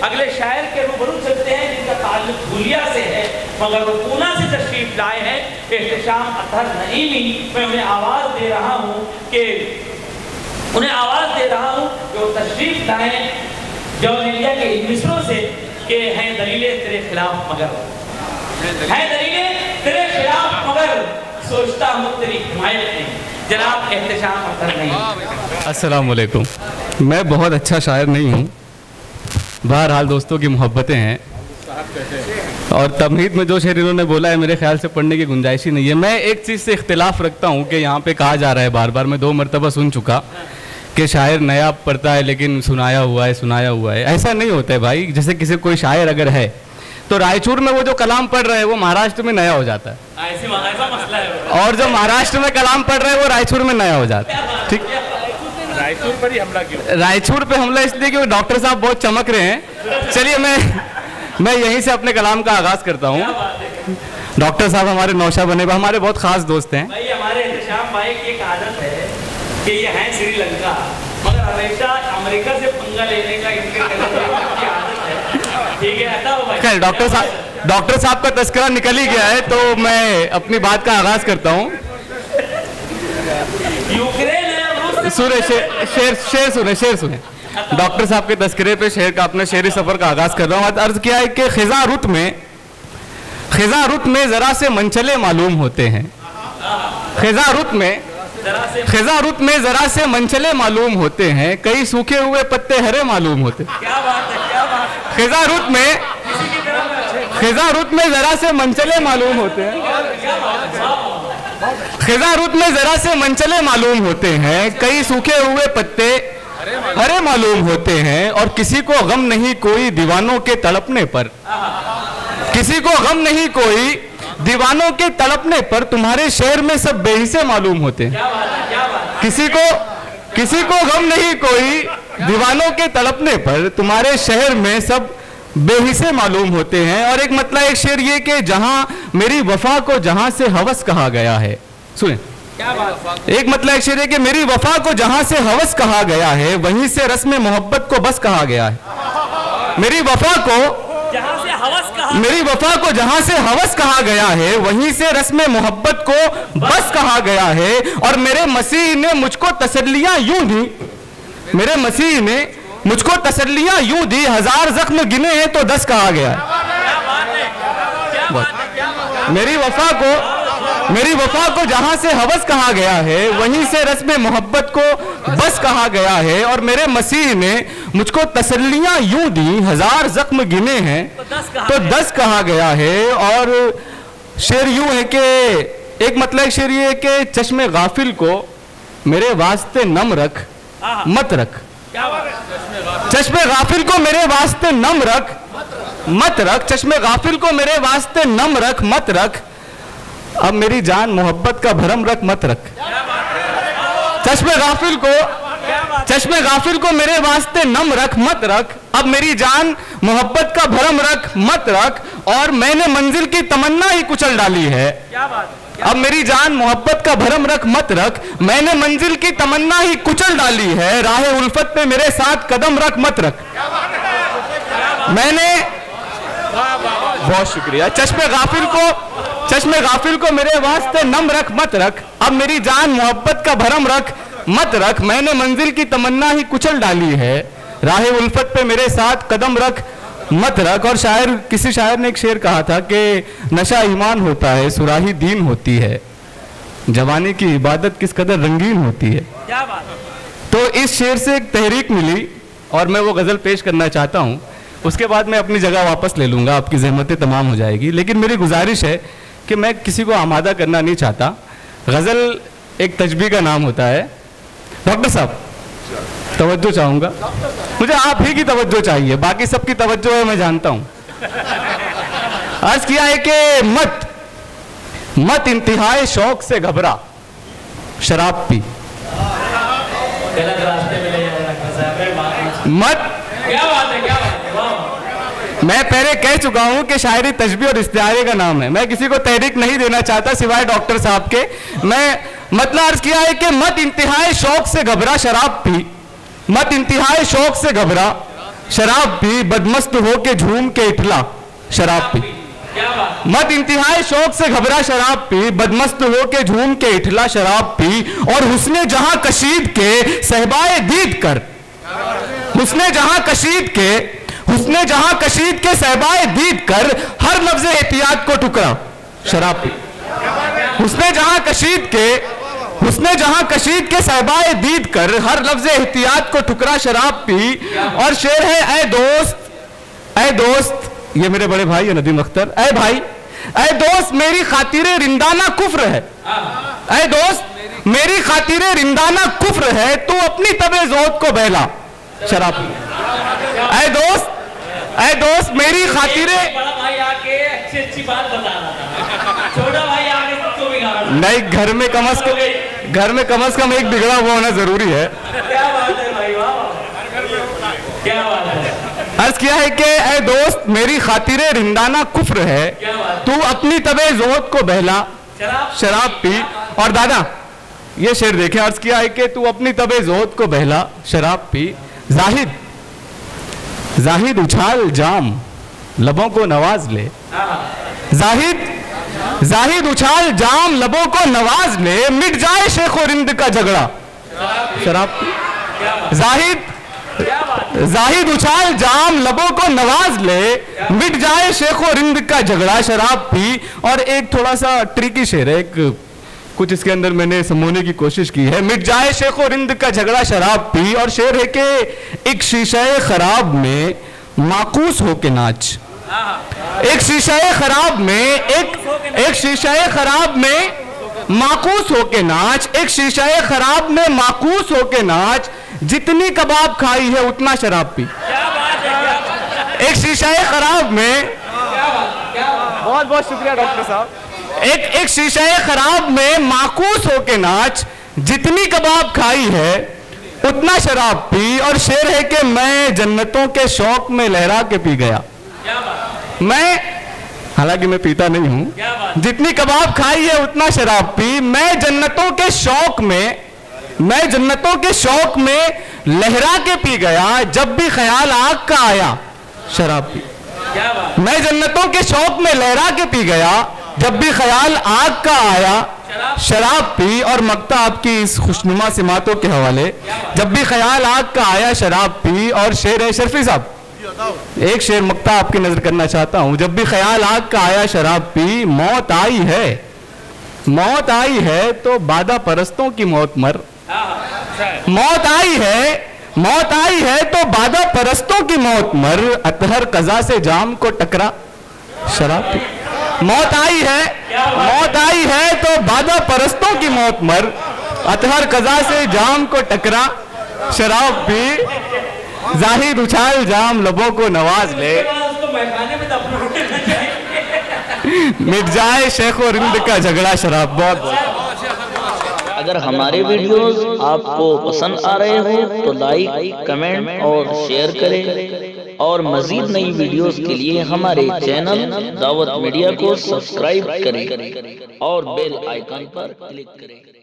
अगले शायर के रूबरू चलते हैं जिनका ताल्लुक हुलिया से है, मगर वो पूना से तशरीफ लाए हैं। एहतशाम अतहर नईमी, मैं उन्हें आवाज़ दे रहा हूँ कि वो तशरीफ लाएं जौन इंडिया के इन मिसरों से कि हैं दलीलें तेरे खिलाफ मगर, हैं दलीलें तेरे खिलाफ मगर, सोचता हूँ तेरी हिमायत नहीं। जनाब एहतशाम अतहर नईमी। अस्सलाम वालेकुम। मैं बहुत अच्छा शायर नहीं हूँ, बहरहाल दोस्तों की मोहब्बतें हैं, और तमहीद में जो शेर इन्होंने बोला है मेरे ख्याल से पढ़ने की गुंजाइश ही नहीं है। मैं एक चीज़ से इख्तिलाफ़ रखता हूँ कि यहाँ पे कहा जा रहा है बार बार, मैं 2 मरतबा सुन चुका कि शायर नया पढ़ता है लेकिन सुनाया हुआ है। ऐसा नहीं होता है भाई। जैसे किसी कोई शायर अगर है तो रायचूर में वो जो कलाम पढ़ रहे हैं वो महाराष्ट्र में नया हो जाता है, ऐसा मसला है। और जो महाराष्ट्र में कलाम पढ़ रहे हैं वो रायचूर में नया हो जाता है। ठीक, रायचूर पर ही हमला क्यों? रायचूर पे हमला इसलिए क्योंकि डॉक्टर साहब बहुत चमक रहे हैं। चलिए मैं यहीं से अपने कलाम का आगाज़ करता हूँ। डॉक्टर साहब हमारे नौशा बने हुए, हमारे बहुत ख़ास दोस्त हैं। भाई हमारे एहतशाम भाई की एक आदत है कि ये हैं श्रीलंका, मगर हमेशा अमेरिका से पंगा लेने का इनकी आदत है। ठीक है, खैर डॉक्टर साहब का तस्करा निकल ही गया है तो मैं अपनी बात का आगाज़ करता हूँ। यूक्रेन सुने शेर सुने। डॉक्टर साहब के तस्करे पे शेर का अपने शेरी सफ़र का आगाज़ कर रहा हूँ। अर्ज़ किया है कि खिज़ा रुत में ज़रा से मंचले मालूम होते हैं। खिज़ा रुत में ज़रा से मंचले मालूम होते हैं, कई सूखे हुए पत्ते हरे मालूम होते। क्या बात है। खिज़ा रुत में ज़रा से मंचले मालूम होते हैं। खिज़ा रुत में ज़रा से मंचले मालूम होते हैं, कई सूखे हुए पत्ते हरे मालूम होते हैं, और किसी को गम नहीं कोई दीवानों के तड़पने पर। किसी को गम नहीं कोई दीवानों के तड़पने पर, तुम्हारे शहर में सब बेहिसे मालूम होते हैं। किसी को गम नहीं कोई दीवानों के तड़पने पर, तुम्हारे शहर में सब बेहिसे मालूम होते हैं। और एक मतलब एक शेर ये कि जहां मेरी वफा को जहां से हवस कहा गया है, सुने क्या बात। एक मतलब एक शेर है कि मेरी वफा को जहां से हवस कहा गया है, वहीं से रस्म मोहब्बत को बस कहा गया है। मेरी वफा को जहां से हवस कहा गया है, वहीं से रस्म मोहब्बत को बस कहा गया है। और मेरे मसीह ने मुझको तसल्लियां यूं दी, मेरे मसीह ने मुझको तसल्लियां यूं दी, 1000 जख्म गिने हैं तो 10 कहा गया है। मेरी वफा को जहां से हवस कहा गया है, वहीं से रस्म मोहब्बत को बस कहा गया है। और मेरे मसीह ने मुझको तसल्लियां यूं दी, 1000 जख्म गिने हैं तो 10 कहा गया है। और शेर यूं है कि एक मतलब शेर ये है कि चश्मे गाफिल को मेरे वास्ते नम रख मत रख। चश्मे गाफिल को मेरे वास्ते नम रख मत रख। चश्मे गाफिल को मेरे वास्ते नम रख मत रख। अब मेरी जान मोहब्बत का भरम रख मत रख। चश्मे गाफिल को मेरे वास्ते नम रख मत रख। अब मेरी जान मोहब्बत का भरम रख मत रख। और मैंने मंजिल की तमन्ना ही कुचल डाली है। अब मेरी जान मोहब्बत का भरम रख मत रख। मैंने मंजिल की तमन्ना ही कुचल डाली है। राह उल्फत पे मेरे साथ कदम रख मत रख। मैंने बहुत शुक्रिया। चश्मे गाफिल को मेरे वास्ते नम रख मत रख। अब मेरी जान मोहब्बत का भरम रख मत रख। मैंने मंजिल की तमन्ना ही कुचल डाली है। राह उल्फत पे मेरे साथ कदम रख मत रख। और किसी शायर ने एक शेर कहा था कि नशा ईमान होता है, सुराही दीन होती है, जवानी की इबादत किस कदर रंगीन होती है। क्या बात। तो इस शेर से एक तहरीक मिली और मैं वो गज़ल पेश करना चाहता हूँ। उसके बाद मैं अपनी जगह वापस ले लूँगा, आपकी ज़हमतें तमाम हो जाएगी। लेकिन मेरी गुजारिश है कि मैं किसी को आमादा करना नहीं चाहता। गज़ल एक तजबी का नाम होता है। डॉक्टर साहब तवज्जो चाहूँगा, मुझे आप ही की तवज्जो चाहिए, बाकी सबकी तवज्जो है मैं जानता हूँ। अर्ज़ किया है कि मत इंतहाए शौक से घबरा, शराब पी। मत क्या बात है। मैं पहले कह चुका हूं कि शायरी तशबीह और इस्तिआरे का नाम है। मैं किसी को तहरीक नहीं देना चाहता सिवाय डॉक्टर साहब के। मैं मतलब अर्ज किया है कि मत इंतहाए शौक से घबरा, शराब पी। मत इंतहाए शौक से घबरा, शराब पी, बदमस्त हो के झूम के इठला शराब पी। क्या बात। मत इंतहाई शौक से घबरा शराब पी, बदमस्त हो के झूम के इठला शराब पी, और हुस्ने जहां कशीद के सहबाए दीद कर, हुस्ने जहां कशीद के सहबाए दीद कर, हर लफ्ज़ एहतियात को टुकड़ा शराब पी। हुस्ने जहां कशीद के सहबाए दीद कर, हर लफ्ज़ एहतियात को टुकड़ा शराब पी। और शेर है, ऐ दोस्त, ये मेरे बड़े भाई है नदीम अख्तर, ऐ दोस्त मेरी खातिरे रिंदाना कुफ्र है, ऐ दोस्त मेरी खातिरे रिंदाना कुफ्र है, तू अपनी तबे जोत को बहला शराब पी। ऐ दोस्त मेरी खातिरे, बड़ा भाई आके अच्छी बात बता रहा था, छोटा भाई आके सबको बिगाड़। नहीं, घर में कम से कम एक बिगड़ा हुआ होना जरूरी है। क्या बात है भाई, वाह, क्या बात है। अर्ज किया है कि ऐ दोस्त मेरी खातिरे रिंदाना कुफ्र है, तू अपनी तबे जोत को बहला शराब पी। और दादा ये शेर देखें, अर्ज किया है कि तू अपनी तबे जोत को बहला शराब पी। जाहिद उछाल जाम लबों को नवाज ले, जाहिद उछाल जाम लबों को नवाज ले, मिट जाए शेख और रिंद का झगड़ा शराब पी। जाहिद उछाल जाम लबों को नवाज ले, मिट जाए शेख और रिंद का झगड़ा शराब पी। और एक थोड़ा सा ट्रिकी शेर है, एक कुछ इसके अंदर मैंने समझने की कोशिश की है। मिट जाए शेख और रिंद का झगड़ा शराब पी। और शेर है कि एक शीशे खराब में माकूस होके नाच, एक शीशे खराब में एक शीशे खराब में माकूस होके नाच, एक शीशे खराब में माकूस होके नाच, जितनी कबाब खाई है उतना शराब पी। एक शीशे खराब में, बहुत बहुत शुक्रिया डॉक्टर साहब, एक शीशे खराब में माकूस होके नाच, जितनी कबाब खाई है उतना शराब पी। और शेर है कि मैं जन्नतों के शौक में लहरा के पी गया, मैं, हालांकि मैं पीता नहीं हूं, जितनी कबाब खाई है उतना शराब पी। मैं जन्नतों के शौक में लहरा के पी गया, जब भी ख्याल आग का आया शराब पी। मैं जन्नतों के शौक में लहरा के पी गया, जब भी ख्याल आग का आया शराब पी। और मक्ता आपकी इस खुशनुमा सिमातों के हवाले, जब भी ख्याल आग का आया शराब पी। और शेर है शर्फी साहब, एक शेर मक्ता आपकी नजर करना चाहता हूं। जब भी ख्याल आग का आया शराब पी, मौत आई है तो बादा परस्तों की मौत मर, मौत आई है तो बादा परस्तों की मौत मर, अतहर कज़ा से जाम को टकरा शराब पी। मौत आई है तो बादा परस्तों की मौत मर, अतहर कज़ा से जाम को टकरा शराब पी। जाहिद उछाल जाम लबों को नवाज ले, मिट जाए शेख और रिंद का झगड़ा शराब। बहुत बहुत। अगर हमारे वीडियोस आपको पसंद आ रहे हो तो लाइक, कमेंट और शेयर करें। और मजीद नई वीडियोस के लिए हमारे चैनल दावत मीडिया को सब्सक्राइब करें और बेल आइकन पर क्लिक करें।